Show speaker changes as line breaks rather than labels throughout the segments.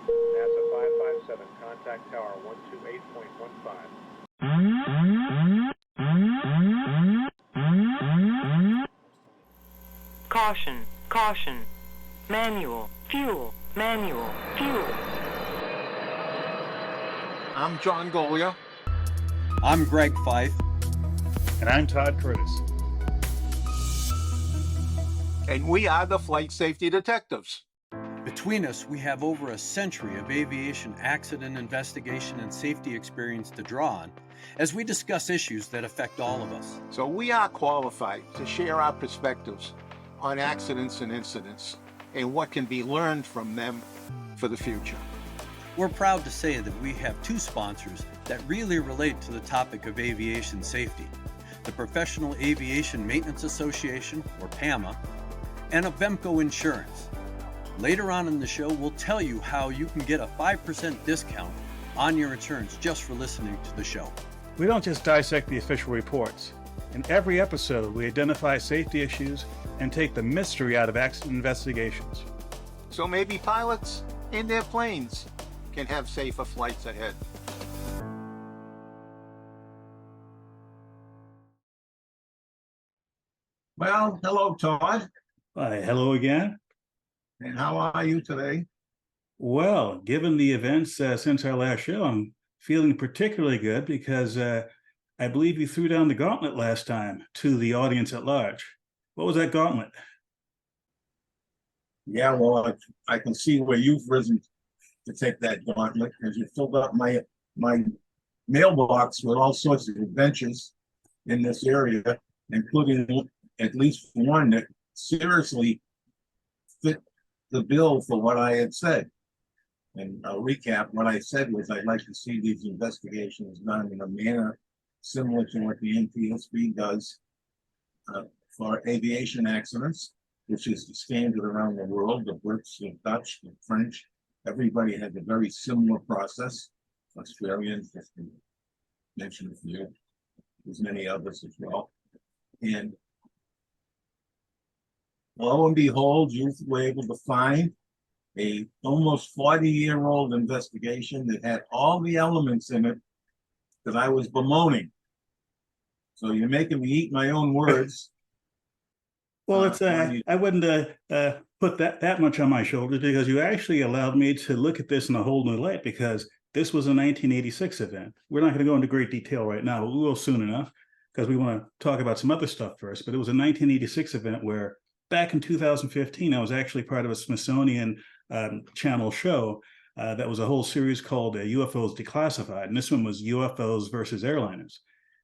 NASA 557, contact tower 128.15.
Caution, caution. Manual, fuel, manual, fuel.
I'm John Golia.
I'm Greg Fife.
And I'm Todd Curtis.
And we are the Flight Safety Detectives.
Between us, we have over a century of aviation accident investigation and safety experience to draw on as we discuss issues that affect all of us.
So we are qualified to share our perspectives on accidents and incidents and what can be learned from them for the future.
We're proud to say that we have two sponsors that really relate to the topic of aviation safety: the Professional Aviation Maintenance Association, or PAMA, and Avemco Insurance. Later on in the show, we'll tell you how you can get a 5% discount on your insurance just for listening to the show.
We don't just dissect the official reports. In every episode, we identify safety issues and take the mystery out of accident investigations.
So maybe pilots and their planes can have safer flights ahead.
Well, hello, Todd.
Hi, hello again.
And how are you today?
Well, given the events since our last show, I'm feeling particularly good because I believe you threw down the gauntlet last time to the audience at large. What was that gauntlet?
Yeah, well, I can see where you've risen to take that gauntlet because you filled up my mailbox with all sorts of adventures in this area, including at least one that seriously fit the bill for what I had said. And I'll recap. What I said was I'd like to see these investigations done in a manner similar to what the NTSB does for aviation accidents, which is the standard around the world. The Brits, the Dutch, the French, everybody has a very similar process. Australians, just to mention a few. There's many others as well. And lo and behold, you were able to find a almost 40-year-old investigation that had all the elements in it that I was bemoaning. So you're making me eat my own words.
Well, it's I wouldn't put that much on my shoulders because you actually allowed me to look at this in a whole new light because this was a 1986 event. We're not going to go into great detail right now, but we will soon enough because we want to talk about some other stuff first. But it was a 1986 event where back in 2015, I was actually part of a Smithsonian Channel show that was a whole series called UFOs Declassified. And this one was UFOs versus airliners.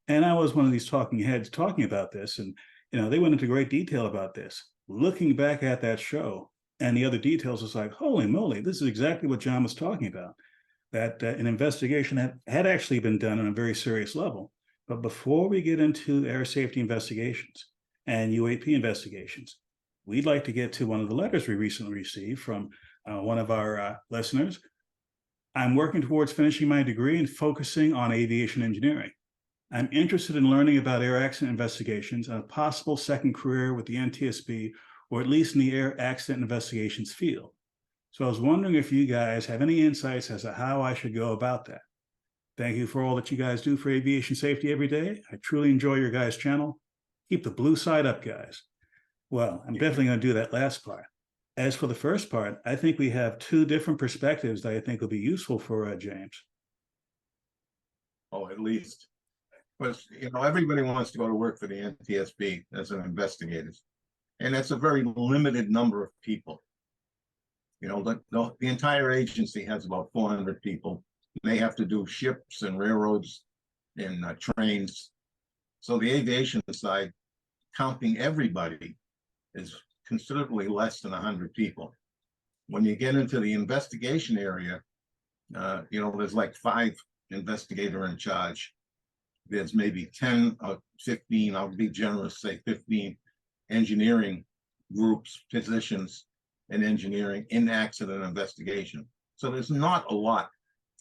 And I was one of these talking heads talking about this. And, they went into great detail about this. Looking back at that show and the other details, it's like, holy moly, this is exactly what John was talking about. That an investigation had actually been done on a very serious level. But before we get into air safety investigations and UAP investigations, we'd like to get to one of the letters we recently received from one of our listeners. I'm working towards finishing my degree and focusing on aviation engineering. I'm interested in learning about air accident investigations and a possible second career with the NTSB, or at least in the air accident investigations field. So I was wondering if you guys have any insights as to how I should go about that. Thank you for all that you guys do for aviation safety every day. I truly enjoy your guys' channel. Keep the blue side up, guys. Well, I'm definitely going to do that last part. As for the first part, I think we have two different perspectives that I think will be useful for James.
Oh, at least. Because, everybody wants to go to work for the NTSB as an investigator. And that's a very limited number of people. The entire agency has about 400 people. They have to do ships and railroads and trains. So the aviation side, counting everybody, is considerably less than 100 people. When you get into the investigation area, there's like 5 investigator in charge. There's maybe 10 or 15, I'll be generous, say 15 engineering groups, positions in engineering in accident investigation. So there's not a lot,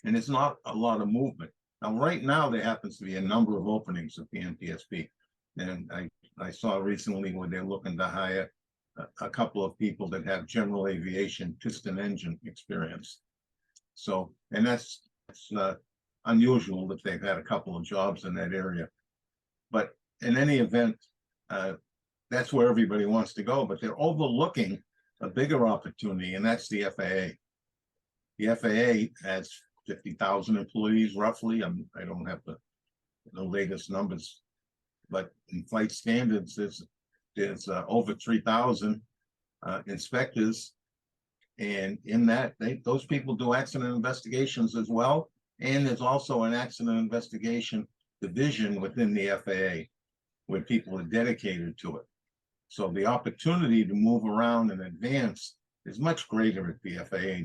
and it's not a lot of movement. Now, right now, there happens to be a number of openings at the NTSB. And I saw recently where they're looking to hire a couple of people that have general aviation piston engine experience. So, and that's unusual that they've had a couple of jobs in that area. But in any event, that's where everybody wants to go, but they're overlooking a bigger opportunity, and that's the FAA. The FAA has 50,000 employees roughly. I don't have the latest numbers, but in flight standards, there's over 3,000 inspectors, and in that, those people do accident investigations as well. And there's also an accident investigation division within the FAA where people are dedicated to it. So the opportunity to move around and advance is much greater at the FAA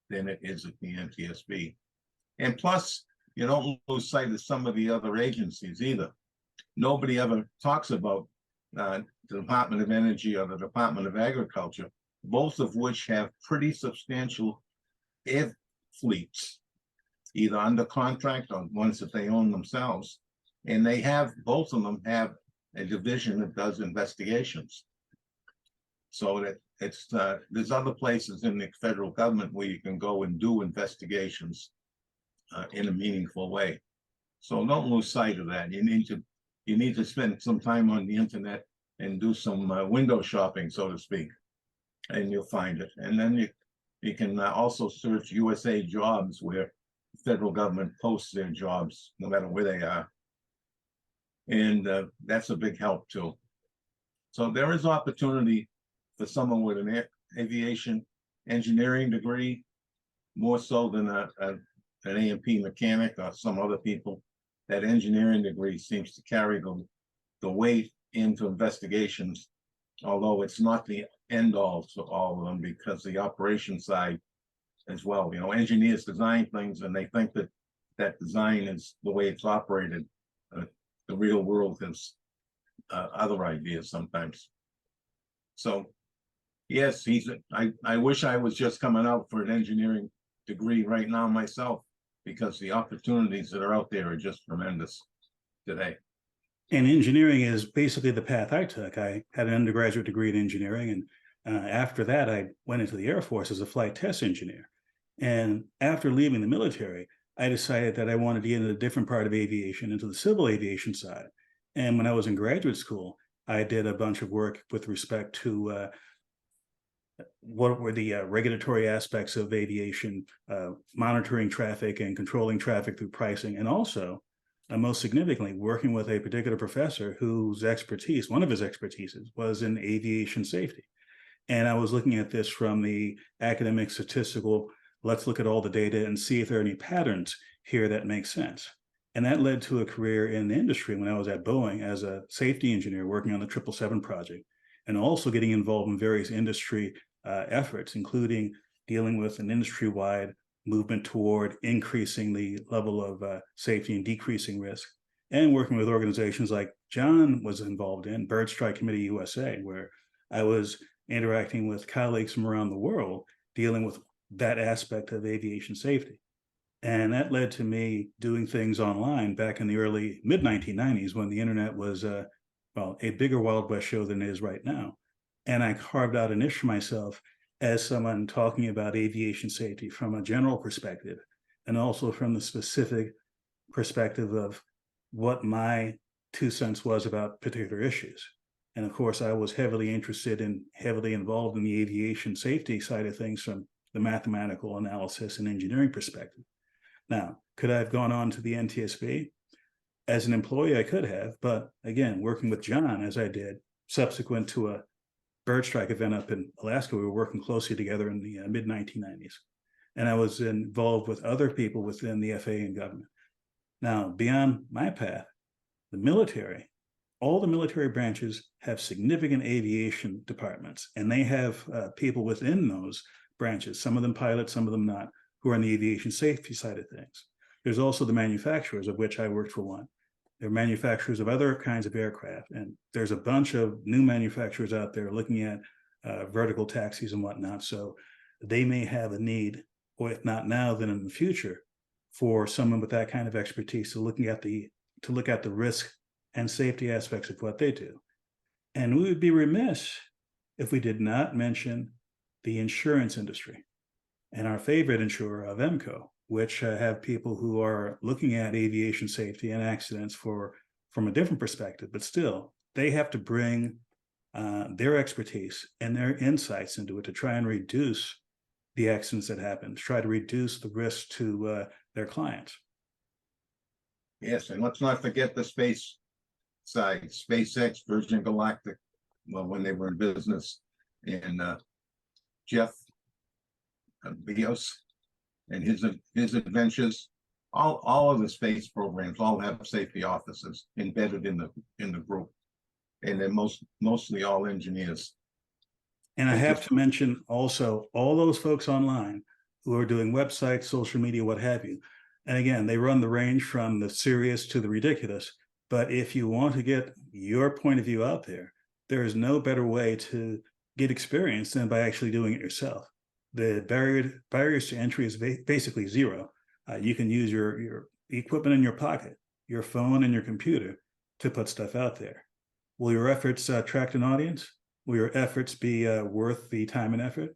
than it is at the NTSB. And plus, you don't lose sight of some of the other agencies either. Nobody ever talks about the Department of Energy or the Department of Agriculture, both of which have pretty substantial air fleets, either under contract or ones that they own themselves. And they have, both of them have a division that does investigations. So that it's, there's other places in the federal government where you can go and do investigations in a meaningful way. So don't lose sight of that. You need to spend some time on the internet and do some window shopping, so to speak, and you'll find it. And then you can also search USA Jobs, where the federal government posts their jobs, no matter where they are. And that's a big help too. So there is opportunity for someone with an aviation engineering degree, more so than an A&P mechanic or some other people. That engineering degree seems to carry the weight into investigations, although it's not the end all to all of them, because the operation side as well. You know, engineers design things and they think that that design is the way it's operated. The real world has other ideas sometimes. So yes, I wish I was just coming out for an engineering degree right now myself, because the opportunities that are out there are just tremendous today.
And engineering is basically the path I took. I had an undergraduate degree in engineering, and after that, I went into the Air Force as a flight test engineer. And after leaving the military, I decided that I wanted to get into a different part of aviation, into the civil aviation side. And when I was in graduate school, I did a bunch of work with respect to what were the regulatory aspects of aviation, monitoring traffic and controlling traffic through pricing, and also, most significantly, working with a particular professor whose expertise, one of his expertises, was in aviation safety. And I was looking at this from the academic statistical, let's look at all the data and see if there are any patterns here that make sense. And that led to a career in the industry when I was at Boeing as a safety engineer working on the 777 project, and also getting involved in various industry efforts, including dealing with an industry-wide movement toward increasing the level of safety and decreasing risk, and working with organizations like John was involved in, Bird Strike Committee USA, where I was interacting with colleagues from around the world dealing with that aspect of aviation safety. And that led to me doing things online back in the early mid-1990s, when the internet was well, a bigger Wild West show than it is right now. And I carved out a niche for myself as someone talking about aviation safety from a general perspective, and also from the specific perspective of what my 2 cents was about particular issues. And of course, I was heavily interested and heavily involved in the aviation safety side of things from the mathematical analysis and engineering perspective. Now, could I have gone on to the NTSB? As an employee, I could have, but again, working with John as I did, subsequent to a bird strike event up in Alaska, we were working closely together in the mid-1990s. And I was involved with other people within the FAA and government. Now, beyond my path, the military, all the military branches have significant aviation departments, and they have people within those branches, some of them pilots, some of them not, who are on the aviation safety side of things. There's also the manufacturers, of which I worked for one. They're manufacturers of other kinds of aircraft, and there's a bunch of new manufacturers out there looking at vertical taxis and whatnot. So they may have a need, or if not now, then in the future, for someone with that kind of expertise to look at the risk and safety aspects of what they do. And we would be remiss if we did not mention the insurance industry. and our favorite insurer of EMCO, which have people who are looking at aviation safety and accidents from a different perspective, but still, they have to bring their expertise and their insights into it to try and reduce the accidents that happen, to try to reduce the risk to their clients.
Yes, and let's not forget the space side, SpaceX, Virgin Galactic, well, when they were in business, and Jeff Bezos and his adventures. All of the space programs all have safety officers embedded in the group, and they're mostly all engineers.
And I have to mention also all those folks online who are doing websites, social media, what have you. And again, they run the range from the serious to the ridiculous. But if you want to get your point of view out there, there is no better way to get experience than by actually doing it yourself. The barriers to entry is basically zero. You can use your equipment in your pocket, your phone and your computer to put stuff out there. Will your efforts attract an audience? Will your efforts be worth the time and effort?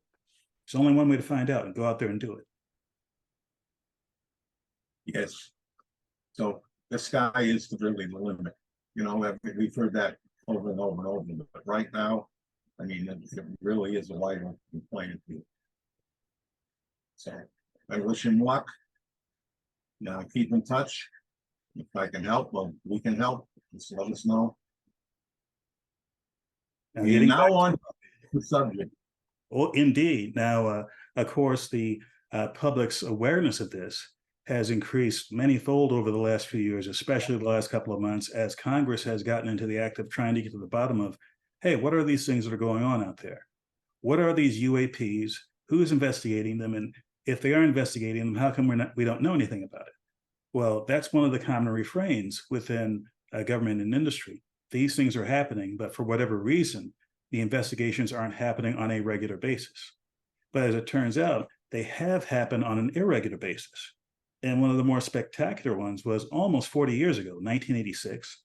There's only one way to find out, and go out there and do it.
Yes. So the sky is really the limit. You know, we've heard that over and over and over, but right now, I mean, it really is a wide open playing field. So I wish him luck. Now keep in touch. If I can help, well, we can help. Just let us know. Now on the subject.
Oh, indeed. Now, of course, the public's awareness of this has increased many-fold over the last few years, especially the last couple of months, as Congress has gotten into the act of trying to get to the bottom of, hey, what are these things that are going on out there? What are these UAPs? Who's investigating them? And if they are investigating them, how come we don't know anything about it? Well, that's one of the common refrains within government and industry. These things are happening, but for whatever reason, the investigations aren't happening on a regular basis. But as it turns out, they have happened on an irregular basis. And one of the more spectacular ones was almost 40 years ago, 1986.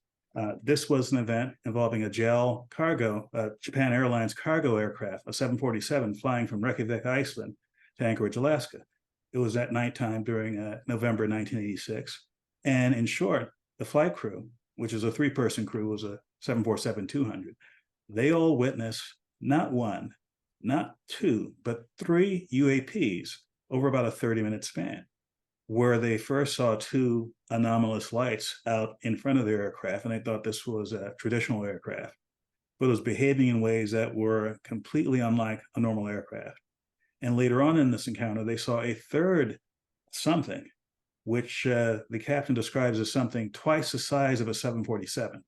This was an event involving a JAL cargo, Japan Airlines cargo aircraft, a 747 flying from Reykjavik, Iceland to Anchorage, Alaska. It was at nighttime during November 1986. And in short, the flight crew, which is a three-person crew, was a 747-200. They all witnessed not one, not two, but 3 UAPs over about a 30-minute span, where they first saw 2 anomalous lights out in front of their aircraft, and they thought this was a traditional aircraft, but it was behaving in ways that were completely unlike a normal aircraft. And later on in this encounter, they saw a third something, which the captain describes as something twice the size of a 747.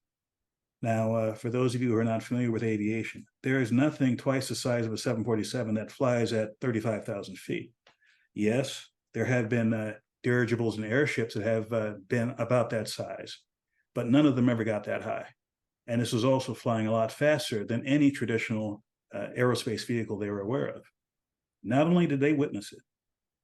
Now, for those of you who are not familiar with aviation, there is nothing twice the size of a 747 that flies at 35,000 feet. Yes, there have been dirigibles and airships that have been about that size, but none of them ever got that high. And this was also flying a lot faster than any traditional aerospace vehicle they were aware of. Not only did they witness it,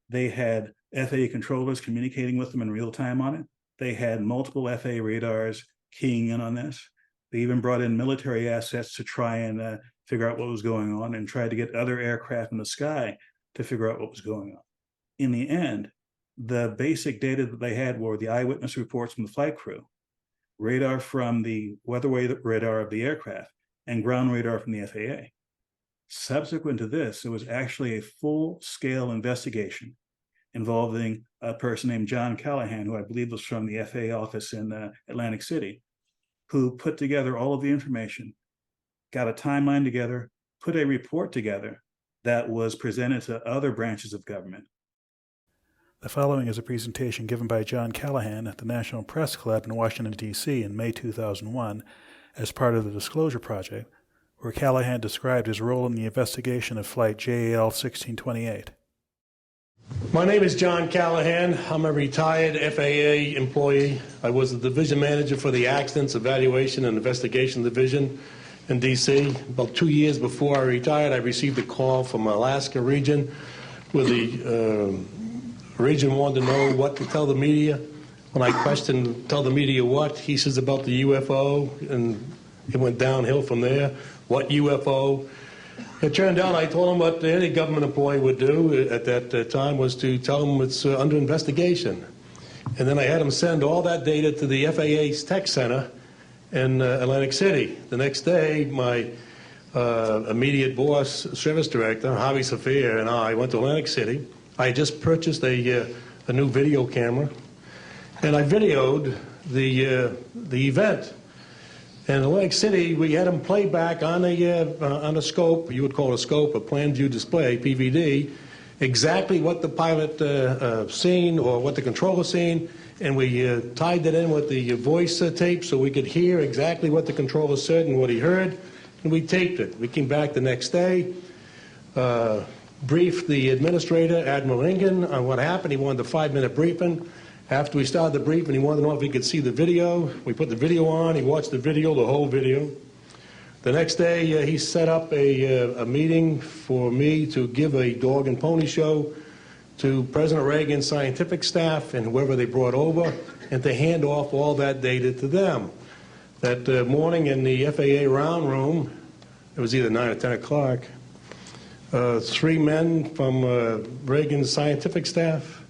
they had FAA controllers communicating with them in real time on it. They had multiple FAA radars keying in on this. They even brought in military assets to try and figure out what was going on, and tried to get other aircraft in the sky to figure out what was going on. In the end, the basic data that they had were the eyewitness reports from the flight crew, radar from the weatherway radar of the aircraft, and ground radar from the FAA. Subsequent to this, there was actually a full-scale investigation involving a person named John Callahan, who I believe was from the FAA office in Atlantic City, who put together all of the information, got a timeline together, put a report together that was presented to other branches of government. The following is a presentation given by John Callahan at the National Press Club in Washington, D.C. in May 2001 as part of the Disclosure Project, where Callahan described his role in the investigation of Flight JAL 1628.
My name is John Callahan. I'm a retired FAA employee. I was the division manager for the Accidents Evaluation and Investigation Division in D.C. About 2 years before I retired, I received a call from Alaska region where the region wanted to know what to tell the media. When I questioned, tell the media what, he says about the UFO, and it went downhill from there. What UFO? It turned out I told him what any government employee would do at that time was to tell him it's under investigation. And then I had him send all that data to the FAA's tech center in Atlantic City. The next day, my immediate boss, service director, Javi Safir, and I went to Atlantic City. I had just purchased a new video camera, and I videoed the event. And in Atlantic City, we had them play back on a scope, you would call it a scope, a plan view display, PVD, exactly what the pilot seen or what the controller seen, and we tied that in with the voice tape so we could hear exactly what the controller said and what he heard, and we taped it. We came back the next day, briefed the administrator, Admiral Ingen, on what happened. He wanted a 5-minute briefing. After we started the briefing, he wanted to know if he could see the video. We put the video on. He watched the video, the whole video. The next day, he set up a meeting for me to give a dog and pony show to President Reagan's scientific staff and whoever they brought over, and to hand off all that data to them. That morning in the FAA round room, it was either 9 or 10 o'clock, 3 men from Reagan's scientific staff,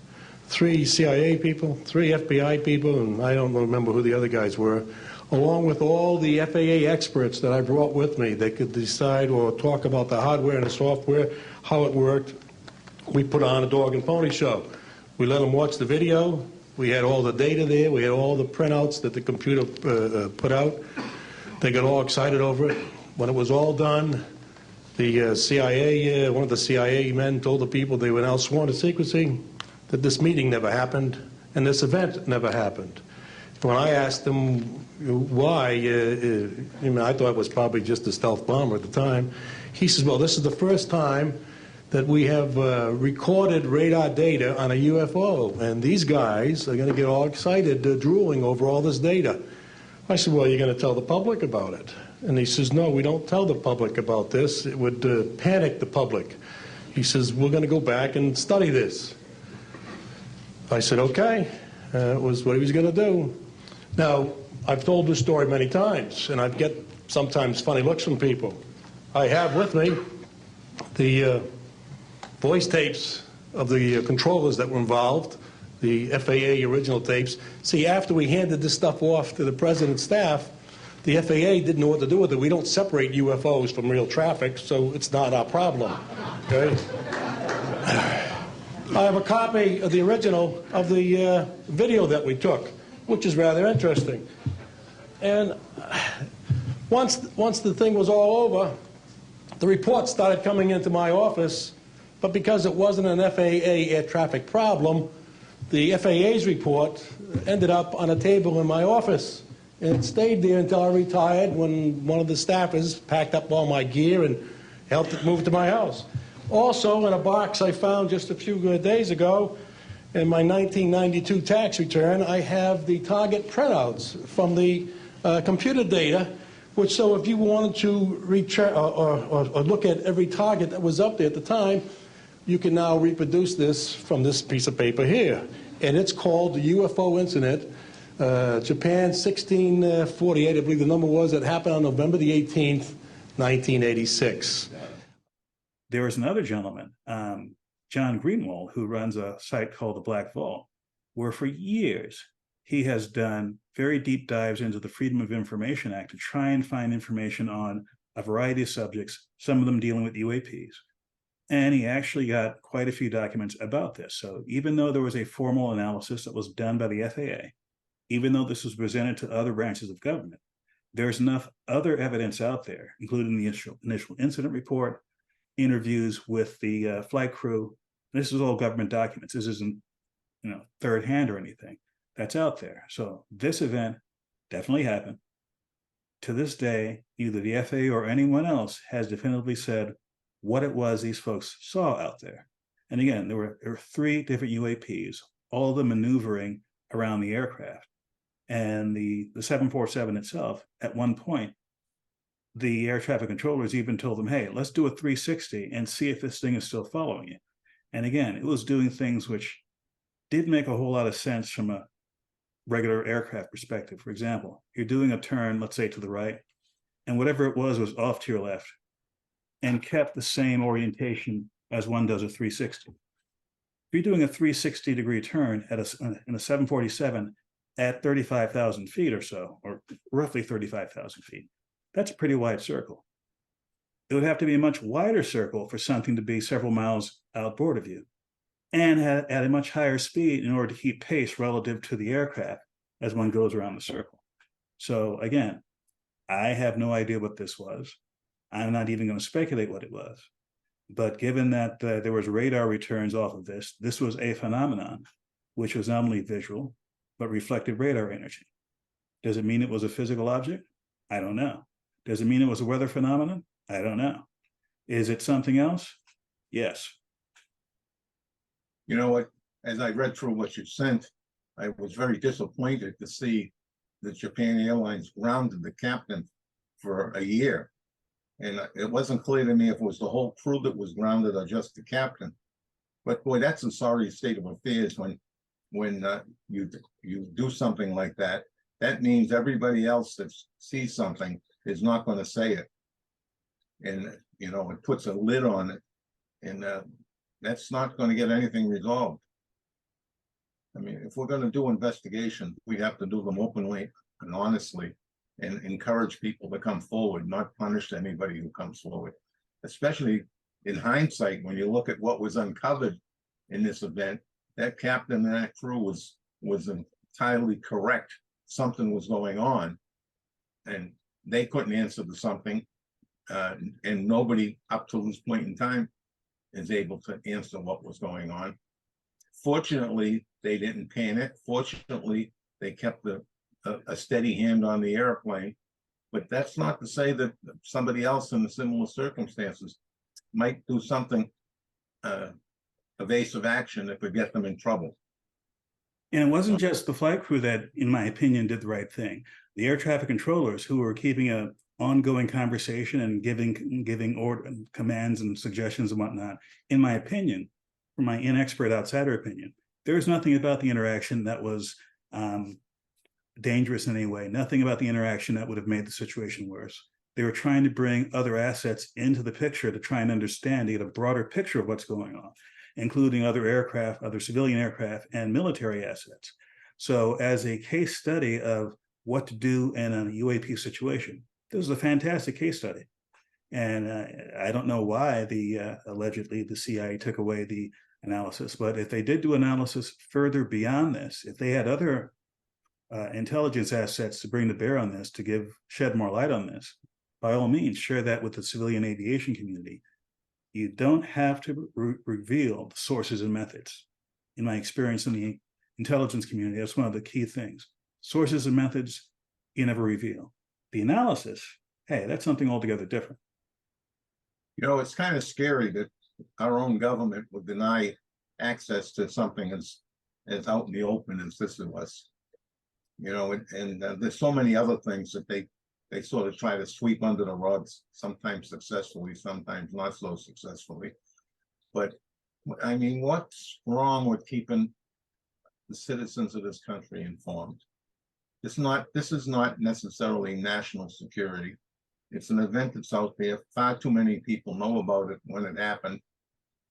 3 CIA people, 3 FBI people, and I don't remember who the other guys were, along with all the FAA experts that I brought with me. They could decide or talk about the hardware and the software, how it worked. We put on a dog and pony show. We let them watch the video. We had all the data there. We had all the printouts that the computer put out. They got all excited over it. When it was all done, the CIA, one of the CIA men told the people they were now sworn to secrecy, that this meeting never happened and this event never happened. When I asked him why, I thought it was probably just a stealth bomber at the time, he says, well, this is the first time that we have recorded radar data on a UFO, and these guys are going to get all excited, drooling over all this data. I said, well, you're going to tell the public about it? And he says, no, we don't tell the public about this. It would panic the public. He says, we're going to go back and study this. I said, okay. It was what he was going to do. Now, I've told this story many times, and I get sometimes funny looks from people. I have with me the voice tapes of the controllers that were involved, the FAA original tapes. See, after we handed this stuff off to the president's staff, the FAA didn't know what to do with it. We don't separate UFOs from real traffic, so it's not our problem. Okay? I have a copy of the original of the video that we took, which is rather interesting. And once the thing was all over, the reports started coming into my office, but because it wasn't an FAA air traffic problem, the FAA's report ended up on a table in my office. And it stayed there until I retired, when one of the staffers packed up all my gear and helped it move to my house. Also, in a box I found just a few days ago, in my 1992 tax return, I have the target printouts from the computer data, which, so if you wanted to return or look at every target that was up there at the time, you can now reproduce this from this piece of paper here. And it's called the UFO incident, Japan 1648, I believe the number was, that happened on November the 18th, 1986.
There was another gentleman, John Greenwald, who runs a site called the Black Vault, where for years he has done very deep dives into the Freedom of Information Act to try and find information on a variety of subjects, some of them dealing with UAPs. And he actually got quite a few documents about this. So even though there was a formal analysis that was done by the FAA, even though this was presented to other branches of government, there's enough other evidence out there, including the initial incident report, interviews with the flight crew. This is all government documents. This isn't, third hand or anything. That's out there. So this event definitely happened. To this day, either the FAA or anyone else has definitively said what it was these folks saw out there. And again, there were 3 different UAPs, all of them maneuvering around the aircraft. And the 747 itself, at one point, the air traffic controllers even told them, hey, let's do a 360 and see if this thing is still following you. And again, it was doing things which didn't make a whole lot of sense from a regular aircraft perspective. For example, you're doing a turn, let's say to the right, and whatever it was off to your left. and kept the same orientation as one does a 360. If you're doing a 360-degree turn in a 747 at 35,000 feet or so, or roughly 35,000 feet, that's a pretty wide circle. It would have to be a much wider circle for something to be several miles outboard of you, and at a much higher speed in order to keep pace relative to the aircraft as one goes around the circle. So again, I have no idea what this was. I'm not even going to speculate what it was. But given that there was radar returns off of this was a phenomenon, which was not only visual, but reflected radar energy. Does it mean it was a physical object? I don't know. Does it mean it was a weather phenomenon? I don't know. Is it something else? Yes.
You know what? As I read through what you sent, I was very disappointed to see that Japan Airlines grounded the captain for a year. And it wasn't clear to me if it was the whole crew that was grounded or just the captain. But boy, that's a sorry state of affairs when you do something like that. That means everybody else that sees something is not going to say it. And, you know, it puts a lid on it. And that's not going to get anything resolved. I mean, if we're going to do investigation, we have to do them openly and honestly and encourage people to come forward, not punish anybody who comes forward. Especially in hindsight, when you look at what was uncovered in this event, that captain and that crew was entirely correct. Something was going on, and they couldn't answer to something, and nobody up to this point in time is able to answer what was going on. Fortunately, they didn't panic. Fortunately, they kept a steady hand on the airplane. But that's not to say that somebody else in the similar circumstances might do something evasive action that could get them in trouble.
And it wasn't just the flight crew that, in my opinion, did the right thing. The air traffic controllers, who were keeping an ongoing conversation and giving order, commands and suggestions and whatnot, in my opinion, from my inexpert outsider opinion, there was nothing about the interaction that was dangerous in any way, nothing about the interaction that would have made the situation worse. They were trying to bring other assets into the picture to try and understand, to get a broader picture of what's going on, including other aircraft, other civilian aircraft, and military assets. So as a case study of what to do in a UAP situation, this is a fantastic case study. And I don't know why allegedly the CIA took away the analysis, but if they did do analysis further beyond this, if they had other intelligence assets to bring to bear on this, to shed more light on this, by all means, share that with the civilian aviation community. You don't have to reveal the sources and methods. In my experience in the intelligence community, that's one of the key things. Sources and methods, you never reveal. The analysis, hey, that's something altogether different.
You know, it's kind of scary that our own government would deny access to something as out in the open as this was. You know, and there's so many other things that they sort of try to sweep under the rugs, sometimes successfully, sometimes not so successfully. But I mean, what's wrong with keeping the citizens of this country informed? This is not necessarily national security. It's an event that's out there. Far too many people know about it when it happened,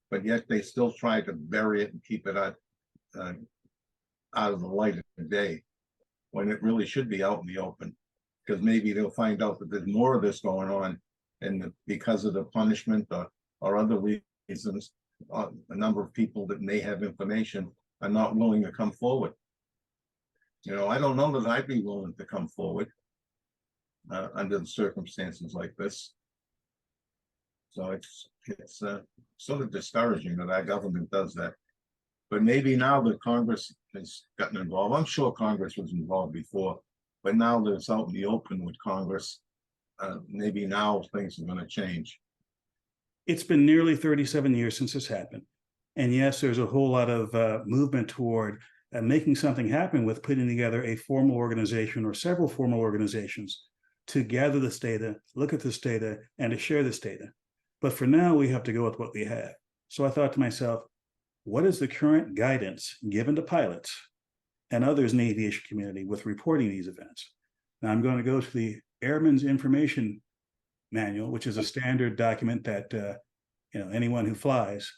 but yet they still try to bury it and keep it out of the light of the day, when it really should be out in the open. Because maybe they'll find out that there's more of this going on, and because of the punishment or other reasons, a number of people that may have information are not willing to come forward. You know, I don't know that I'd be willing to come forward under the circumstances like this. So it's sort of discouraging that our government does that. But maybe now that Congress has gotten involved, I'm sure Congress was involved before, but now that it's out in the open with Congress, maybe now things are going to change.
It's been nearly 37 years since this happened. And yes, there's a whole lot of movement toward making something happen with putting together a formal organization or several formal organizations to gather this data, look at this data, and to share this data. But for now, we have to go with what we have. So I thought to myself, what is the current guidance given to pilots and others in the aviation community with reporting these events? Now I'm going to go to the Airman's Information manual, which is a standard document that anyone who flies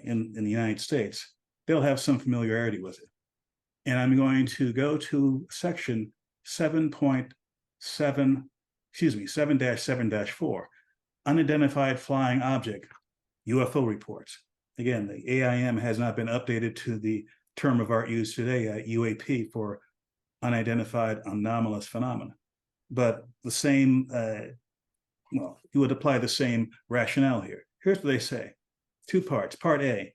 in the United States, they'll have some familiarity with it. And I'm going to go to section 7.7, unidentified flying object, UFO reports. Again, the AIM has not been updated to the term of art used today, UAP, for unidentified anomalous phenomena. But the same, you would apply the same rationale here. Here's what they say. 2 parts. Part A,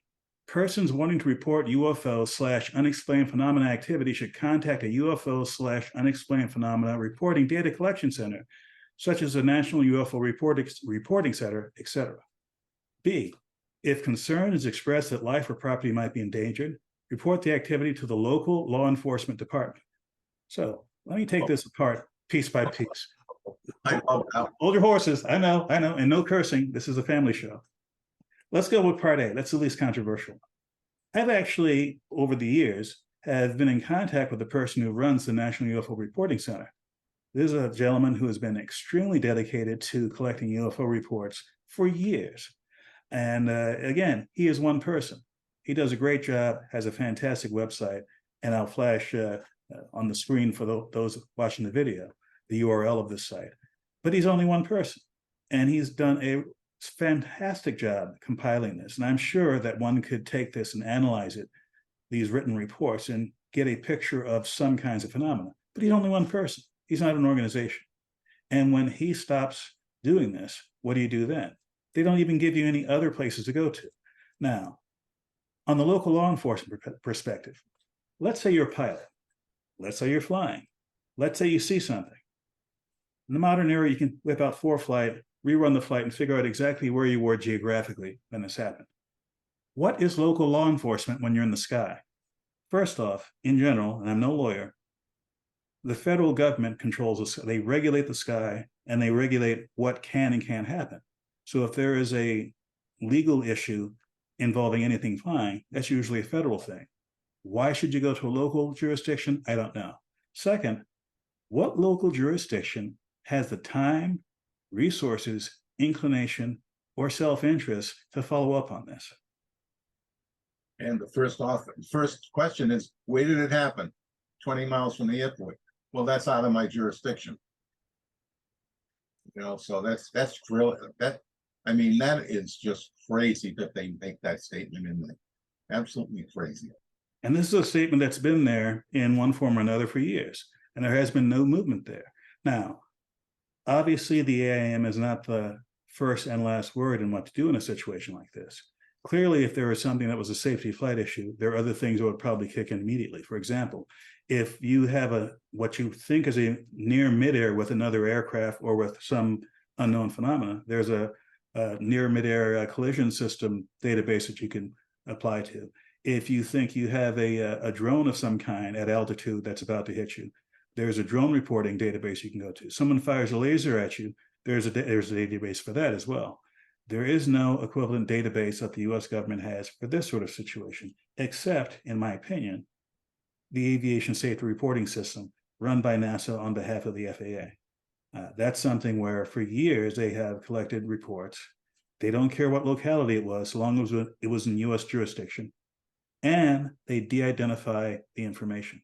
persons wanting to report UFO/unexplained phenomena activity should contact a UFO/unexplained phenomena reporting data collection center, such as the National UFO Reporting Center, etc. B, if concern is expressed that life or property might be endangered, report the activity to the local law enforcement department. So let me take this apart piece by piece. Hold your horses. I know, and no cursing. This is a family show. Let's go with part A. That's the least controversial. I've actually, over the years, have been in contact with the person who runs the National UFO Reporting Center. This is a gentleman who has been extremely dedicated to collecting UFO reports for years. And again, he is one person. He does a great job, has a fantastic website, and I'll flash on the screen for those watching the video, the URL of this site. But he's only one person, and he's done a fantastic job compiling this. And I'm sure that one could take this and analyze it, these written reports, and get a picture of some kinds of phenomena. But he's only one person. He's not an organization. And when he stops doing this, what do you do then? They don't even give you any other places to go to. Now, on the local law enforcement perspective, let's say you're a pilot. Let's say you're flying. Let's say you see something. In the modern era, you can whip out ForeFlight, rerun the flight, and figure out exactly where you were geographically when this happened. What is local law enforcement when you're in the sky? First off, in general, and I'm no lawyer, the federal government controls the sky. They regulate the sky, and they regulate what can and can't happen. So if there is a legal issue involving anything flying, that's usually a federal thing. Why should you go to a local jurisdiction? I don't know. Second, what local jurisdiction has the time, resources, inclination, or self-interest to follow up on this?
And the first question is, where did it happen? 20 miles from the airport. Well, that's out of my jurisdiction. So that's really, that is just crazy that they make that statement in there. Absolutely crazy.
And this is a statement that's been there in one form or another for years, and there has been no movement there. Now, obviously, the AIM is not the first and last word in what to do in a situation like this. Clearly, if there was something that was a safety flight issue, there are other things that would probably kick in immediately. For example, if you have what you think is a near midair with another aircraft or with some unknown phenomena, there's a near midair collision system database that you can apply to. If you think you have a drone of some kind at altitude that's about to hit you, there's a drone reporting database you can go to. Someone fires a laser at you, there's a database for that as well. There is no equivalent database that the US government has for this sort of situation, except, in my opinion, the Aviation Safety Reporting System run by NASA on behalf of the FAA. That's something where for years they have collected reports. They don't care what locality it was, so long as it was in US jurisdiction, and they de-identify the information.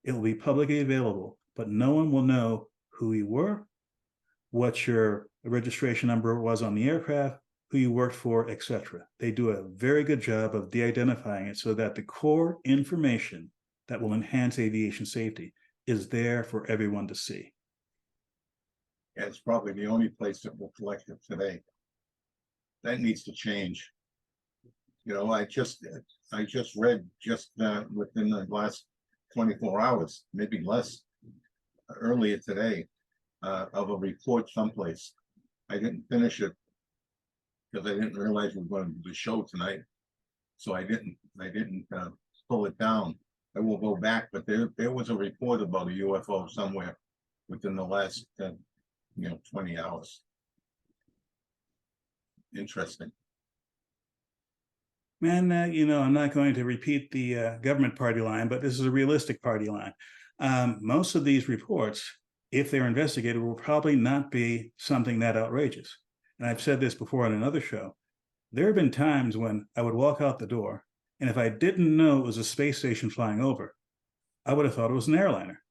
It will be publicly available, but no one will know who you were, what your registration number was on the aircraft, who you worked for, etc. They do a very good job of de-identifying it so that the core information that will enhance aviation safety is there for everyone to see.
Yeah, it's probably the only place that will collect it today. That needs to change. I just read within the last 24 hours, maybe less, earlier today, of a report someplace. I didn't finish it because I didn't realize we were going to do the show tonight, so I didn't pull it down. I will go back, but there was a report about a UFO somewhere within the last 20 hours. Interesting.
Man, I'm not going to repeat the government party line, but this is a realistic party line. Most of these reports if they're investigated, will probably not be something that outrageous. And I've said this before on another show. There have been times when I would walk out the door, and if I didn't know it was a space station flying over, I would have thought it was an airliner,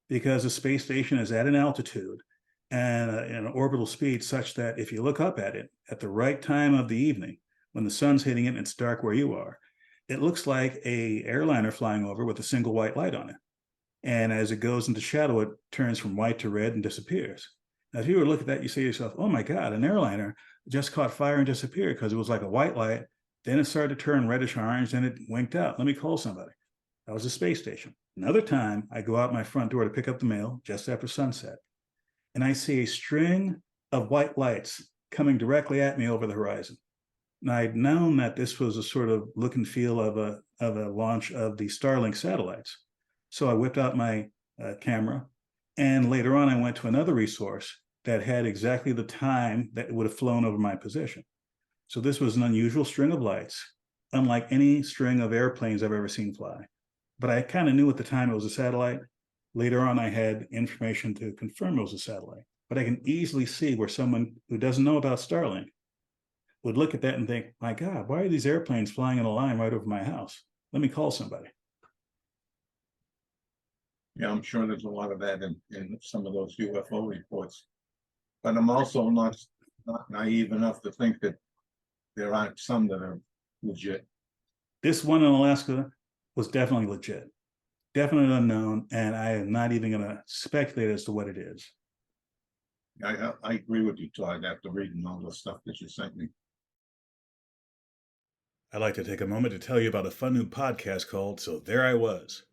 because a space station is at an altitude and an orbital speed such that if you look up at it at the right time of the evening, when the sun's hitting it and it's dark where you are, it looks like a airliner flying over with a single white light on it. And as it goes into shadow, it turns from white to red and disappears. Now, if you were to look at that, you say to yourself, oh my God, an airliner just caught fire and disappeared because it was like a white light. Then it started to turn reddish orange, then it winked out. Let me call somebody. That was a space station. Another time, I go out my front door to pick up the mail just after sunset, and I see a string of white lights coming directly at me over the horizon. And I'd known that this was a sort of look and feel of a launch of the Starlink satellites. So I whipped out my camera, and later on, I went to another resource that had exactly the time that it would have flown over my position. So this was an unusual string of lights, unlike any string of airplanes I've ever seen fly. But I kind of knew at the time it was a satellite. Later on, I had information to confirm it was a satellite. But I can easily see where someone who doesn't know about Starlink would look at that and think, my God, why are these airplanes flying in a line right over my house? Let me call somebody.
Yeah, I'm sure there's a lot of that in some of those UFO reports. But I'm also not naive enough to think that there aren't some that are legit.
This one in Alaska was definitely legit, definitely unknown, and I am not even going to speculate as to what it is.
I agree with you, Todd, after reading all the stuff that you sent me.
I'd like to take a moment to tell you about a fun new podcast called So There I Was.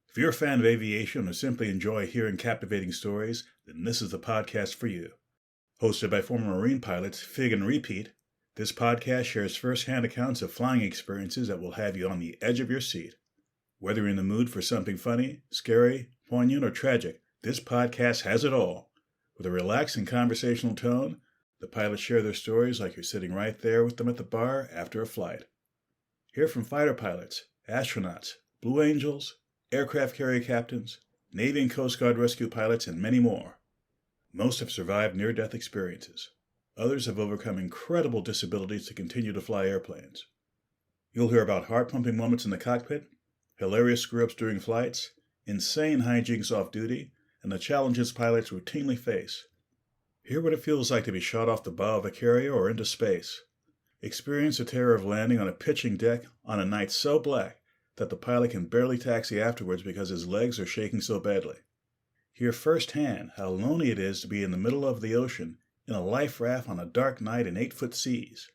If you're a fan of aviation or simply enjoy hearing captivating stories, then this is the podcast for you. Hosted by former Marine pilots Fig and Repeat, this podcast shares first-hand accounts of flying experiences that will have you on the edge of your seat. Whether you're in the mood for something funny, scary, poignant, or tragic, this podcast has it all. With a relaxed and conversational tone, the pilots share their stories like you're sitting right there with them at the bar after a flight. Hear from fighter pilots, astronauts, Blue Angels, aircraft carrier captains, Navy and Coast Guard rescue pilots, and many more. Most have survived near-death experiences. Others have overcome incredible disabilities to continue to fly airplanes. You'll hear about heart-pumping moments in the cockpit, hilarious screw-ups during flights, insane hijinks off-duty, and the challenges pilots routinely face. Hear what it feels like to be shot off the bow of a carrier or into space. Experience the terror of landing on a pitching deck on a night so black that the pilot can barely taxi afterwards because his legs are shaking so badly. Hear firsthand how lonely it is to be in the middle of the ocean in a life raft on a dark night in 8-foot seas.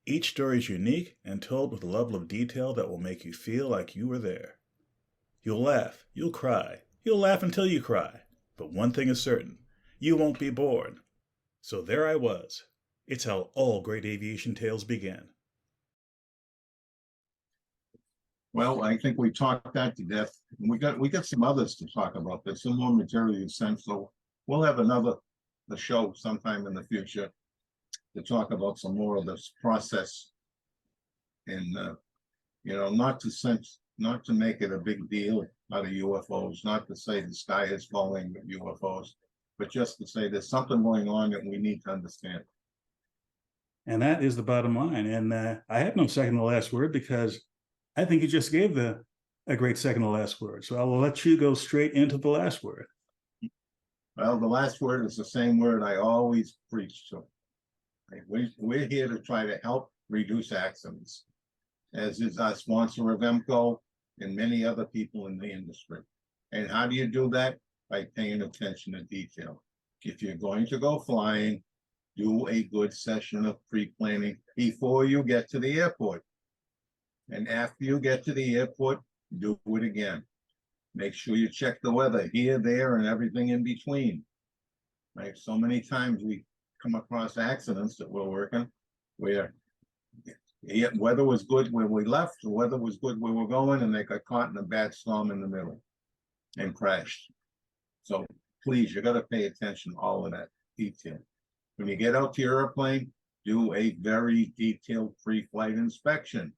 Each story is unique and told with a level of detail that will make you feel like you were there. You'll laugh, you'll cry, you'll laugh until you cry, but one thing is certain, you won't be bored. So there I was. It's how all great aviation tales begin.
Well, I think we talked that to death. We got some others to talk about. There's some more material you sent, so we'll have the show sometime in the future to talk about some more of this process, and not to make it a big deal out of UFOs, not to say the sky is falling with UFOs, but just to say there's something going on that we need to understand.
And that is the bottom line. And I have no second to last word, because I think you just gave a great second to last word. So I will let you go straight into the last word.
Well, the last word is the same word I always preach. So we're here to try to help reduce accidents, as is our sponsor of EMCO and many other people in the industry. And how do you do that? By paying attention to detail. If you're going to go flying, do a good session of pre-planning before you get to the airport. And after you get to the airport, do it again. Make sure you check the weather here, there, and everything in between. Right? So many times we come across accidents that we're working where the weather was good when we left, the weather was good where we're going, and they got caught in a bad storm in the middle and crashed. So please, you got to pay attention to all of that detail. When you get out to your airplane, do a very detailed pre-flight inspection.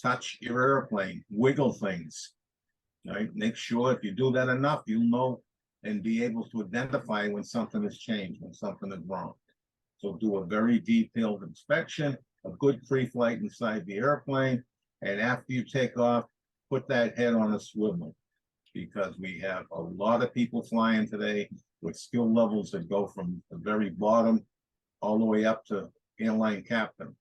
Touch your airplane, wiggle things. Right? Make sure if you do that enough, you'll know and be able to identify when something has changed, when something is wrong. So do a very detailed inspection, a good pre-flight inside the airplane, and after you take off, put that head on a swivel, because we have a lot of people flying today with skill levels that go from the very bottom all the way up to airline captain.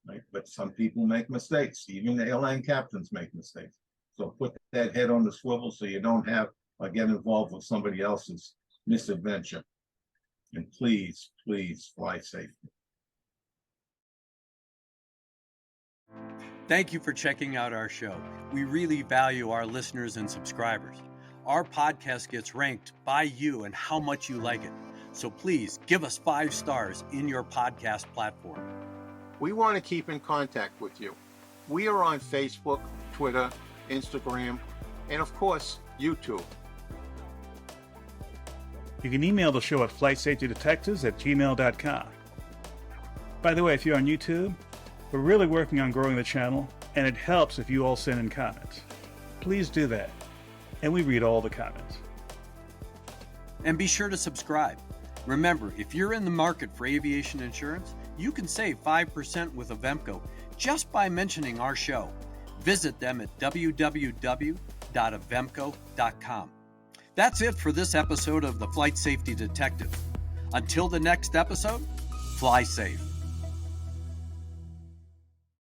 Right? But some people make mistakes. Even the airline captains make mistakes. So put that head on the swivel so you don't have get involved with somebody else's misadventure. And please, please fly safely.
Thank you for checking out our show. We really value our listeners and subscribers. Our podcast gets ranked by you and how much you like it. So please give us 5 stars in your podcast platform.
We want to keep in contact with you. We are on Facebook, Twitter, Instagram, and of course, YouTube.
You can email the show at flightsafetydetectives@gmail.com. By the way, if you're on YouTube, we're really working on growing the channel, and it helps if you all send in comments. Please do that, and we read all the comments.
And be sure to subscribe. Remember, if you're in the market for aviation insurance, you can save 5% with Avemco just by mentioning our show. Visit them at www.avemco.com. That's it for this episode of the Flight Safety Detective. Until the next episode, fly safe.